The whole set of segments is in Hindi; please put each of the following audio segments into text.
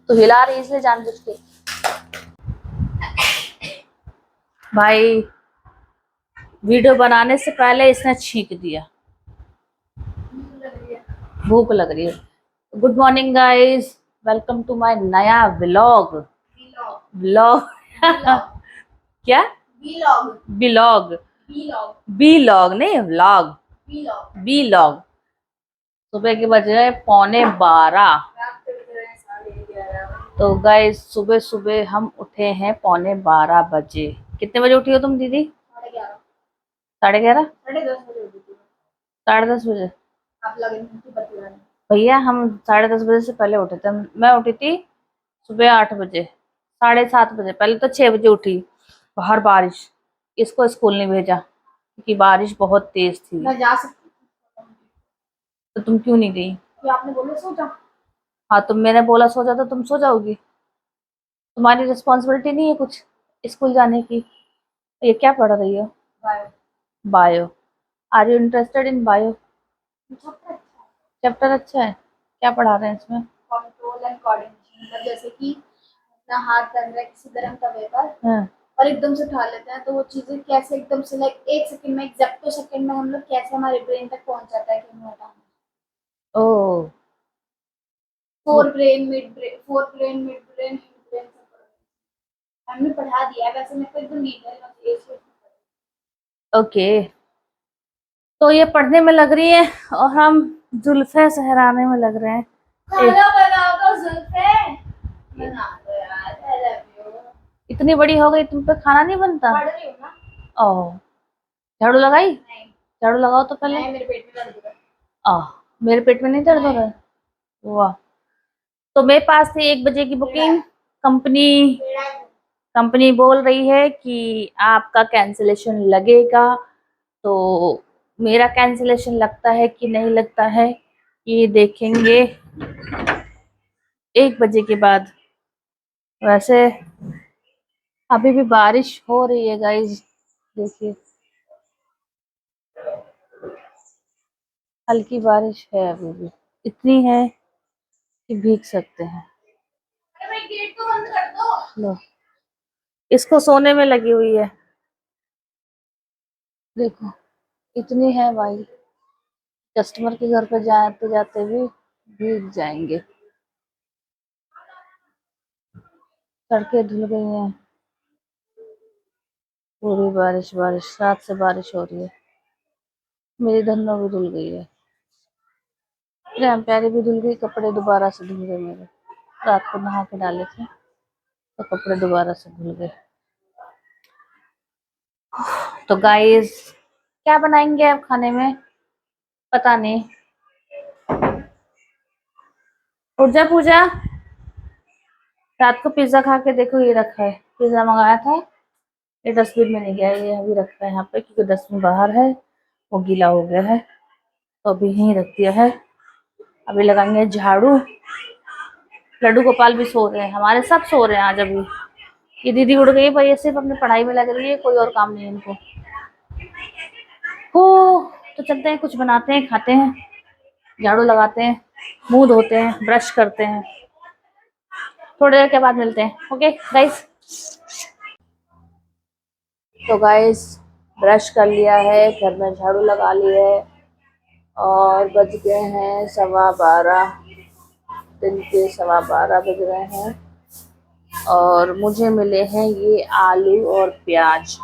तो हिला रही इसलिए जानबूझ के। भाई वीडियो बनाने से पहले इसने छींक दिया। भूख लग रही है। Good morning guys, welcome to my नया व्लॉग। व्लॉग क्या? व्लॉग। व्लॉग नहीं व्लॉग। व्लॉग। सुबह के बज रहे 11:15। तो गाइस सुबह सुबह हम उठे हैं 11:15 बजे। कितने बजे उठी हो तुम दीदी? 11:30। 10:30 बजे। भैया हम 10:30 बजे से पहले उठे थे। मैं उठी थी सुबह 8 बजे, 7:30 बजे। पहले तो 6 बजे उठी। बाहर बारिश, इसको स्कूल नहीं भेजा क्योंकि बारिश बहुत तेज थी। मैं जा सकती। तो तुम क्यों नहीं गई? आपने बोला सो जा। हाँ तो मैंने बोला सो जा तो तुम सो जाओगी? तुम्हारी रिस्पॉन्सिबिलिटी नहीं है कुछ स्कूल जाने की? ये क्या पढ़ रही हो? Bio. Bio. Are you interested in bio? Chapter अच्छा है। क्या पढ़ा रहे हैं इसमें? Control and coordination. मतलब जैसे कि अपना हाथ रख रहा है किसी गर्म तवे पर। हाँ। और एकदम से उठा लेते हैं तो वो चीजें कैसे एकदम से लाइक 1 सेकंड में, एग्जैक्ट सेकंड में हम लोग कैसे हमारे ब्रेन तक पहुंच जाता है कि हमें हटाना। ओह। Forebrain midbrain, forebrain midbrain, hindbrain सब हमने पढ़ा दिया है। वैसे मेरे को एकदम डिटेल में ओके। तो ये पढ़ने में लग रही है और हम जुल्फे सहराने में लग रहे हैं। खाना बनाओ तो जुल्फे बना दो यार। I love you. इतनी बड़ी हो गई तुम पे खाना नहीं बनता? पढ़ रही हूं ना। ओह। झाड़ू लगाई? नहीं। झाड़ू लगाओ तो पहले। नहीं, मेरे पेट में दर्द हो रहा है। मेरे पेट में नहीं दर्द हो रहा है? वाह। तो मेरे पास थी 1 बजे की बुकिंग। कंपनी बोल रही है कि आपका कैंसिलेशन लगेगा। तो मेरा कैंसिलेशन लगता है कि नहीं लगता है ये देखेंगे 1 बजे के बाद। वैसे अभी भी बारिश हो रही है गाइस, देखिए हल्की बारिश है अभी भी। इतनी है कि भीग सकते हैं। अरे भाई गेट तो बंद कर दो। लो, इसको सोने में लगी हुई है। देखो इतनी है भाई, कस्टमर के घर पर जाते जाते भी भीग जाएंगे। सड़कें धुल गई हैं पूरी। बारिश बारिश रात से बारिश हो रही है। मेरी धन्नो भी धुल गई है, प्यारी भी धुल गई। कपड़े दोबारा से धुल गए मेरे। रात को नहा के डाले थे तो कपड़े दोबारा से धुल गए। तो गाइस क्या बनाएंगे अब खाने में पता नहीं। ऊर्जा पूजा रात को पिज्जा खा के देखो, ये रखा है पिज्जा मंगाया था। ये डस्टबिन में नहीं गया, ये अभी रखा है यहाँ पे क्योंकि डस्टबिन बाहर है, वो गीला हो गया है तो अभी यहीं रख दिया है। अभी लगाएंगे झाड़ू। लड्डू गोपाल भी सो रहे हैं, हमारे सब सो रहे हैं आज। अभी ये दीदी उड़ गई पर ये सिर्फ अपनी पढ़ाई में लग रही है, कोई और काम नहीं है इनको। हो तो चलते हैं, कुछ बनाते हैं, खाते हैं, झाड़ू लगाते हैं, मुंह धोते हैं, ब्रश करते हैं। थोड़ी देर के बाद मिलते हैं। Okay guys. तो गाइस ब्रश कर लिया है, घर में झाड़ू लगा ली है और बज गए हैं 12:15। दिन के 12:15 बज रहे हैं और मुझे मिले हैं ये आलू और प्याज।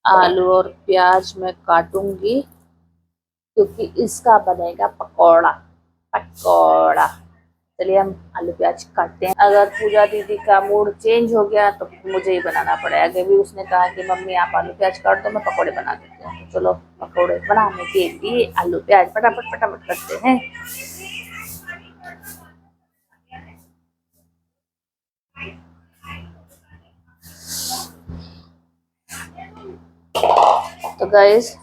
आलू और प्याज मैं काटूंगी क्योंकि इसका बनेगा पकौड़ा। पकौड़ा। चलिए हम आलू प्याज काटते हैं। अगर पूजा दीदी का मूड चेंज हो गया तो मुझे ही बनाना पड़ेगा क्योंकि उसने कहा कि मम्मी आप आलू प्याज काट दो, मैं पकौड़े बना देती हूँ। तो चलो पकौड़े बनाने के लिए आलू प्याज फटाफट फटाफट करते हैं। तो गाइस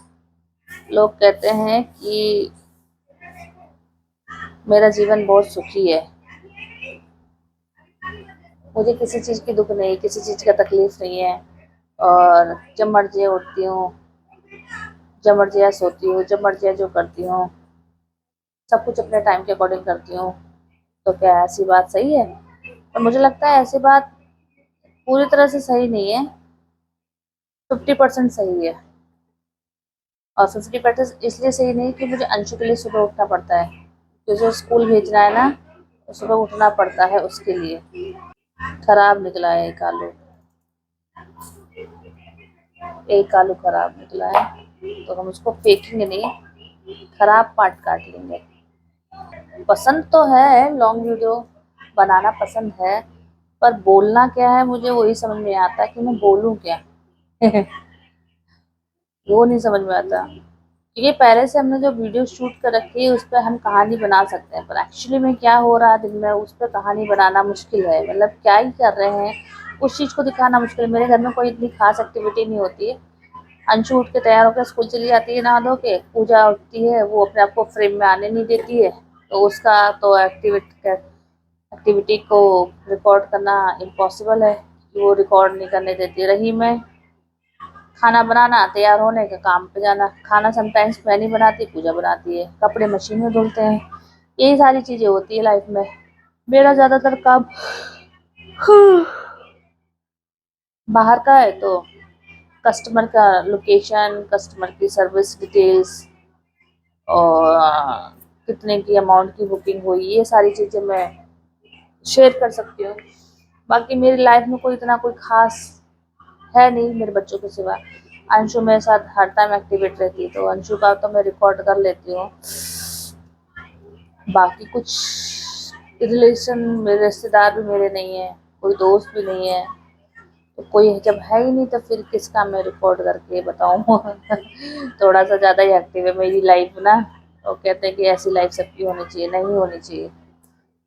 लोग कहते हैं कि मेरा जीवन बहुत सुखी है, मुझे किसी चीज़ की दुख नहीं, किसी चीज़ का तकलीफ नहीं है और जब मर्जी उठती हूँ, जब मर्जी सोती हूँ, जब मर्जी जो करती हूँ सब कुछ अपने टाइम के अकॉर्डिंग करती हूँ। तो क्या ऐसी बात सही है? तो मुझे लगता है ऐसी बात पूरी तरह से सही नहीं है, 50% सही है। और 50% इसलिए सही नहीं कि मुझे अंशु के लिए सुबह उठना पड़ता है, क्योंकि उसे स्कूल भेजना है ना, तो सुबह उठना पड़ता है उसके लिए। खराब निकला है एक आलू, एक आलू खराब निकला है, तो हम उसको फेंकेंगे नहीं, खराब पार्ट काट लेंगे। पसंद तो है लॉन्ग वीडियो बनाना, पसंद है, पर बोलना क्या है मुझे वही समझ में आता है कि मैं बोलूं क्या। वो नहीं समझ में आता, क्योंकि पहले से हमने जो वीडियो शूट कर रखी है उस पर हम कहानी बना सकते हैं, पर एक्चुअली में क्या हो रहा है दिन में उस पर कहानी बनाना मुश्किल है। मतलब क्या ही कर रहे हैं उस चीज को दिखाना मुश्किल है। मेरे घर में कोई इतनी खास एक्टिविटी नहीं होती है। अंशु उठ के तैयार होकर स्कूल चली जाती है नहा धो के, पूजा उठती है, वो अपने आप को फ्रेम में आने नहीं देती है, तो उसका तो एक्टिविटी को रिकॉर्ड करना इम्पॉसिबल है कि वो रिकॉर्ड नहीं करने देती। रही मैं, खाना बनाना, तैयार होने का, काम पे जाना। खाना समटाइम्स मैं नहीं बनाती, पूजा बनाती है, कपड़े मशीन में धुलते हैं, यही सारी चीजें होती है लाइफ में। मेरा ज्यादातर काम बाहर का है, तो कस्टमर का लोकेशन, कस्टमर की सर्विस डिटेल्स, और कितने की अमाउंट की बुकिंग हुई, ये सारी चीजें मैं शेयर कर सकती हूँ। बाकी मेरी लाइफ में कोई इतना कोई खास है नहीं मेरे बच्चों के सिवा। अंशु मेरे साथ हर टाइम एक्टिवेट रहती है, तो अंशु का तो मैं रिकॉर्ड कर लेती हूँ। बाकी कुछ रिलेशन, मेरे रिश्तेदार भी मेरे नहीं है, कोई दोस्त भी नहीं है, तो कोई जब है ही नहीं तो फिर किसका मैं रिकॉर्ड करके बताऊँ। थोड़ा सा ज़्यादा ही एक्टिव है मेरी लाइफ ना। वो कहते हैं कि ऐसी लाइफ सबकी होनी चाहिए, नहीं होनी चाहिए।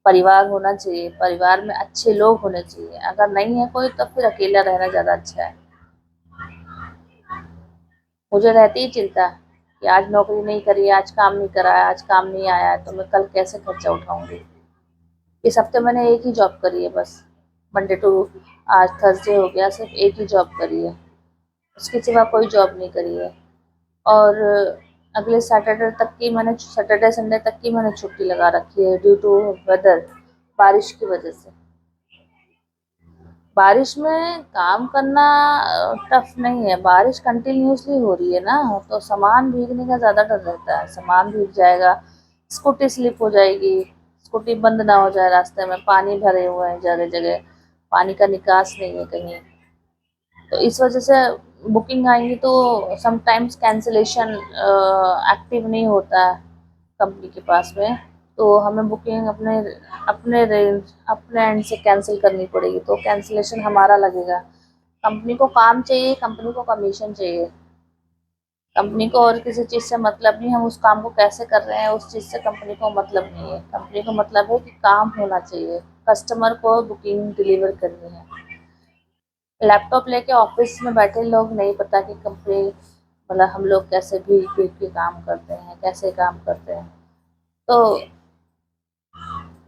परिवार होना चाहिए, परिवार में अच्छे लोग होने चाहिए, अगर नहीं है कोई तो फिर अकेला रहना ज़्यादा अच्छा है। मुझे रहती ही चिंता कि आज नौकरी नहीं करी, आज काम नहीं करा, आज काम नहीं आया, तो मैं कल कैसे खर्चा उठाऊंगी। इस हफ्ते मैंने एक ही जॉब करी है बस, मंडे टू आज थर्सडे हो गया, सिर्फ एक ही जॉब करी है, उसके सिवा कोई जॉब नहीं करी है। और अगले सैटरडे तक की मैंने, सैटरडे संडे तक की मैंने छुट्टी लगा रखी है ड्यू टू वेदर, बारिश की वजह से। बारिश में काम करना टफ नहीं है, बारिश कंटिन्यूसली हो रही है ना, तो सामान भीगने का ज़्यादा डर रहता है, सामान भीग जाएगा, स्कूटी स्लिप हो जाएगी, स्कूटी बंद ना हो जाए, रास्ते में पानी भरे हुए हैं जगह जगह, पानी का निकास नहीं है कहीं, तो इस वजह से बुकिंग आएंगी तो समटाइम्स कैंसिलेशन एक्टिव नहीं होता है कंपनी के पास में, तो हमें बुकिंग अपने अपने रेंज अपने एंड से कैंसिल करनी पड़ेगी, तो कैंसिलेशन हमारा लगेगा। कंपनी को काम चाहिए, कंपनी को कमीशन चाहिए, कंपनी को और किसी चीज़ से मतलब नहीं, हम उस काम को कैसे कर रहे हैं उस चीज़ से कंपनी को मतलब नहीं है। कंपनी को मतलब है कि काम होना चाहिए, कस्टमर को बुकिंग डिलीवर करनी है। लैपटॉप लेके ऑफिस में बैठे लोग नहीं पता कि कंपनी, मतलब हम लोग कैसे भीग भीग के काम करते हैं, कैसे काम करते हैं, तो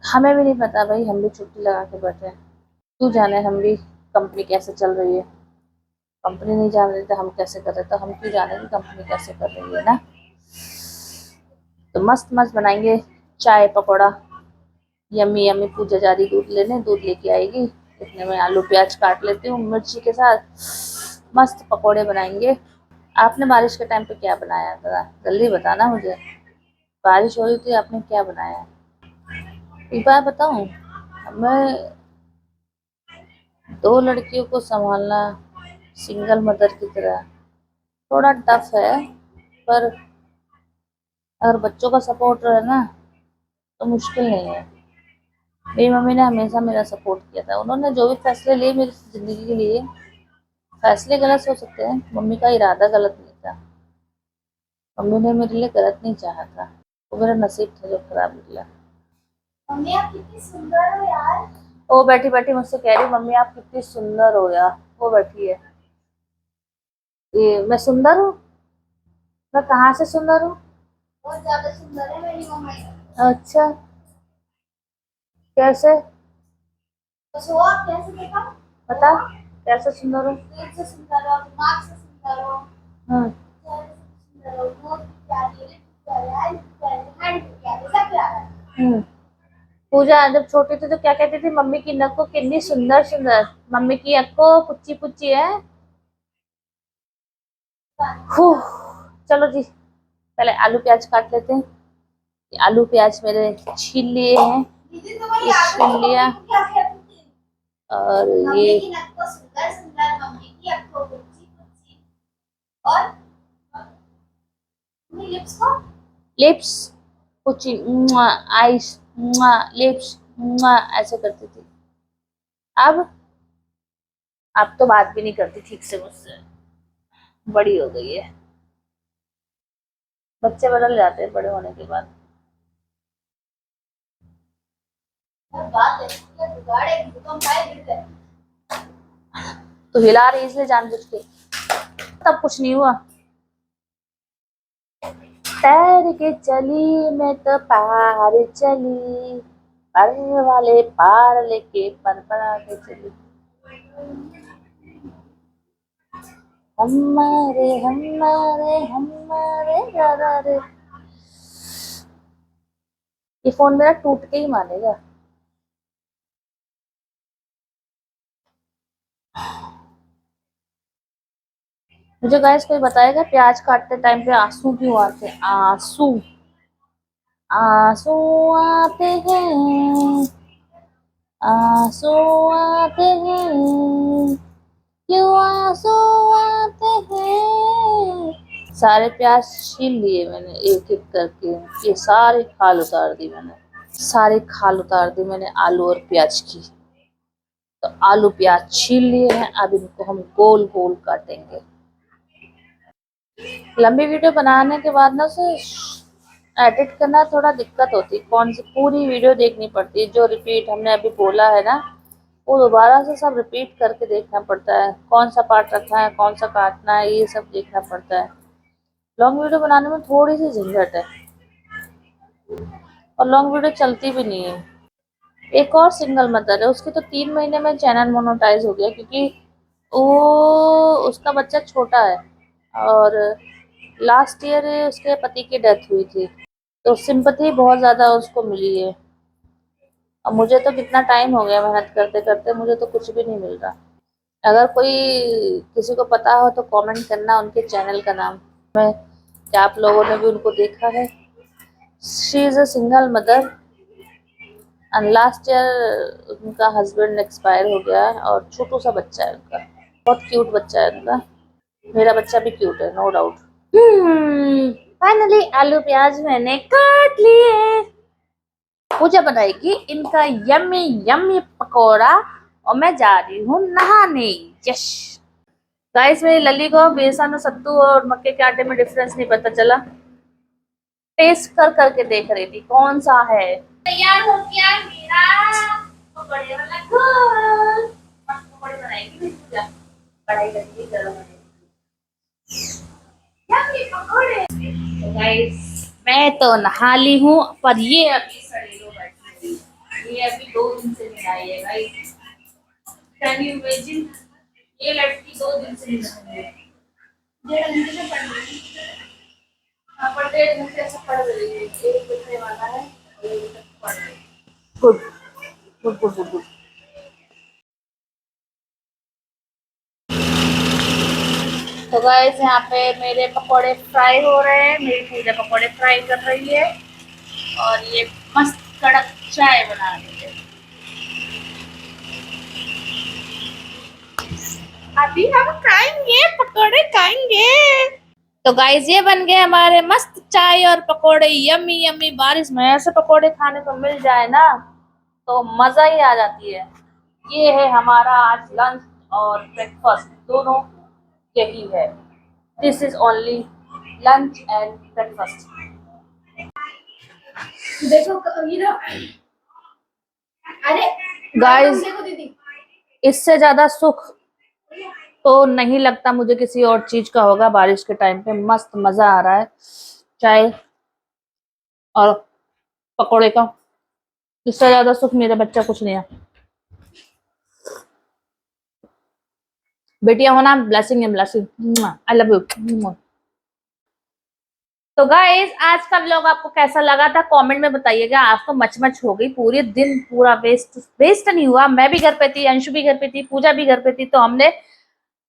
हमें भी नहीं पता भाई, हम भी छुट्टी लगा के बैठे हैं। क्यों जाने हम भी कंपनी कैसे चल रही है, कंपनी नहीं जान रही तो हम कैसे कर रहे, तो हम क्यों जाने कि कंपनी कैसे कर रही है ना। तो मस्त मस्त बनाएंगे चाय पकौड़ा, यम्मी यम्मी। पूजा जा रही दूध लेने, दूध लेके आएगी, इतने में आलू प्याज काट लेती हूँ मिर्ची के साथ, मस्त पकौड़े बनाएंगे। आपने बारिश के टाइम पे क्या बनाया, जरा जल्दी बताना मुझे, बारिश हो रही थी, आपने क्या बनाया? एक बार बताऊं, मैं, दो लड़कियों को संभालना सिंगल मदर की तरह थोड़ा टफ है, पर अगर बच्चों का सपोर्ट रहे ना तो मुश्किल नहीं है। मेरी मम्मी ने हमेशा मेरा सपोर्ट किया था, उन्होंने जो भी फैसले लिए मेरी ज़िंदगी के लिए, फैसले गलत हो सकते हैं, मम्मी का इरादा गलत नहीं था, मम्मी ने मेरे लिए गलत नहीं चाहा था, वो मेरा नसीब था जो खराब निकला। मम्मी आप कितनी सुंदर हो यार, वो बैठी बैठी मुझसे कह रही मम्मी आप कितनी सुंदर हो यार, वो बैठी है। ये मैं सुंदर हूँ? मैं कहाँ से सुंदर हूँ? बहुत ज्यादा सुंदर है मेरी मम्मी। अच्छा, कैसे? बस वो आप कैसे देखा, बता कैसे सुंदर हूँ? पेट से सुंदर हो, दिमाग से सुंदर हो, हाँ, चेहरे से सुंदर हो, नोट भी प्यारी है, लिप भी प्यारी है, आई भी प्यारी है, हैंड भी प्यारी है, सब प्यारा है। पूजा जब छोटी थी तो क्या कहती थी, मम्मी की नक्को कितनी सुंदर सुंदर, मम्मी की अक्को पुच्ची पुच्ची है। हुँ, चलो जी, पहले आलू प्याज काट लेते हैं। ये आलू प्याज मेरे छील लिए हैं, दीदी तुम्हारी ये आंखों छील को लिया। मम्मी क्या कहती थी? और मम्मी ये की नक को सुंदर सुंदर, मम्मी की आंखों को ऊंची ऊंची, और मम्मी लिप्स को लिप्स पुच्ची, आइस, लिप्स, ऐसे करती थी। अब अब तो बात भी नहीं करती ठीक से मुझसे, बड़ी हो गई है। बच्चे बदल जाते हैं बड़े होने के बाद। बात है क्या बिगाड़ेगी तो हम काय गिर गए। तो हिला रही इसलिए जानबूझ के, तब कुछ नहीं हुआ। तैर के चली मैं तो पार चली, पर वाले पार लेके पर के चली। हमारे हमारे हमारे दादा रे। ये फोन मेरा टूट के ही मानेगा। मुझे गाइस कोई बताएगा प्याज काटते टाइम पे आंसू क्यों आते हैं? आंसू, आंसू आते हैं, आंसू आते हैं, क्यों आंसू आते हैं। सारे प्याज छील लिए मैंने एक एक करके, ये सारी खाल उतार दी मैंने, सारी खाल उतार दी मैंने आलू और प्याज की। तो आलू प्याज छील लिए हैं, अब इनको हम गोल गोल काटेंगे। लंबी वीडियो बनाने के बाद ना उसे एडिट करना थोड़ा दिक्कत होती है, कौन सी पूरी वीडियो देखनी पड़ती है, जो रिपीट हमने अभी बोला है ना वो दोबारा से सब रिपीट करके देखना पड़ता है, कौन सा पार्ट रखना है कौन सा काटना है ये सब देखना पड़ता है। लॉन्ग वीडियो बनाने में थोड़ी सी झंझट है, और लॉन्ग वीडियो चलती भी नहीं है। एक और सिंगल मदर है, उसके तो 3 महीने में चैनल मोनेटाइज हो गया, क्योंकि वो उसका बच्चा छोटा है और लास्ट ईयर उसके पति की डेथ हुई थी, तो सिंपैथी बहुत ज़्यादा उसको मिली है। अब मुझे तो कितना टाइम हो गया मेहनत करते करते, मुझे तो कुछ भी नहीं मिल रहा। अगर कोई किसी को पता हो तो कमेंट करना उनके चैनल का नाम, मैं क्या आप लोगों ने भी उनको देखा है। She is a single mother and last year उनका हस्बैंड एक्सपायर हो गया है, और छोटू सा बच्चा है उनका, बहुत क्यूट बच्चा है उनका। मेरा बच्चा भी क्यूट है नो डाउट। फाइनली आलू प्याज मैंने काट लिए। पूजा बनाएगी इनका यम्मी यम्मी पकोड़ा, और मैं जा रही हूँ नहाने। यश गाइस, मेरी लली को बेसन सत्तू और मक्के के आटे में डिफरेंस नहीं पता चला, टेस्ट कर करके देख रही थी कौन सा है। तैयार हो गया मेरा पकोड़े वाला घोल, पकोड़े बनाएगी मेरी पूजा, कढ़ाई रखी गरम होने। यम्मी पकोड़े। तो गाइस मैं तो नहा ली हूँ, पर ये अभी सड़ेलो बैठी हुई, ये अभी 2 दिन से नहीं आई है गाइस। कैन यू इमेजिन, ये लड़की 2 दिन से नहीं नहाई है। 1.5 घंटे से पढ़ रही है। हाँ, पर 1.5 घंटे से पढ़ रही है, एक बजने वाला है और ये तक पढ़ रही है। Good good good good good. तो गाइस यहाँ पे मेरे पकोड़े फ्राई हो रहे हैं, मेरी पूजा पकोड़े फ्राई कर रही है, और ये मस्त कड़क चाय बना रही है। अभी हम खाएंगे पकोड़े खाएंगे। तो गाइस ये बन गए हमारे मस्त चाय और पकोड़े, यम्मी यम्मी। बारिश में ऐसे पकोड़े खाने को मिल जाए ना तो मजा ही आ जाती है। ये है हमारा आज लंच और ब्रेकफास्ट, दोनों यही है। This is only lunch and breakfast. देखो ये ना, अरे गाइस देखो दीदी, इससे ज्यादा सुख तो नहीं लगता मुझे किसी और चीज का होगा। बारिश के टाइम पे मस्त मजा आ रहा है चाय और पकोड़े का, इससे ज्यादा सुख मेरा बच्चा कुछ नहीं है। बेटियां होना ब्लेसिंग है, ब्लेसिंग। I love you. तो गाइस आज का व्लॉग आपको कैसा लगा था कमेंट में बताइएगा। आज तो मच हो गई, पूरे दिन पूरा वेस्ट नहीं हुआ। मैं भी घर पे थी, अंशु भी घर पे थी, पूजा भी घर पे थी, तो हमने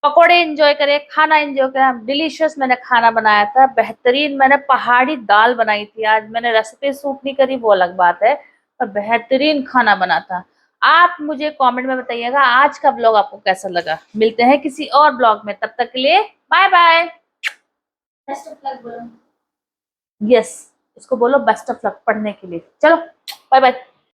पकोड़े एंजॉय करे, खाना एंजॉय करा। डिलीशियस मैंने खाना बनाया था, बेहतरीन। मैंने पहाड़ी दाल बनाई थी आज। मैंने रेसिपी शूट नहीं करी वो अलग बात है, पर बेहतरीन खाना बना था। आप मुझे कमेंट में बताइएगा आज का ब्लॉग आपको कैसा लगा। मिलते हैं किसी और ब्लॉग में, तब तक के लिए bye bye. Best of luck बोलो। यस, इसको बोलो बेस्ट ऑफ लक पढ़ने के लिए। चलो बाय बाय।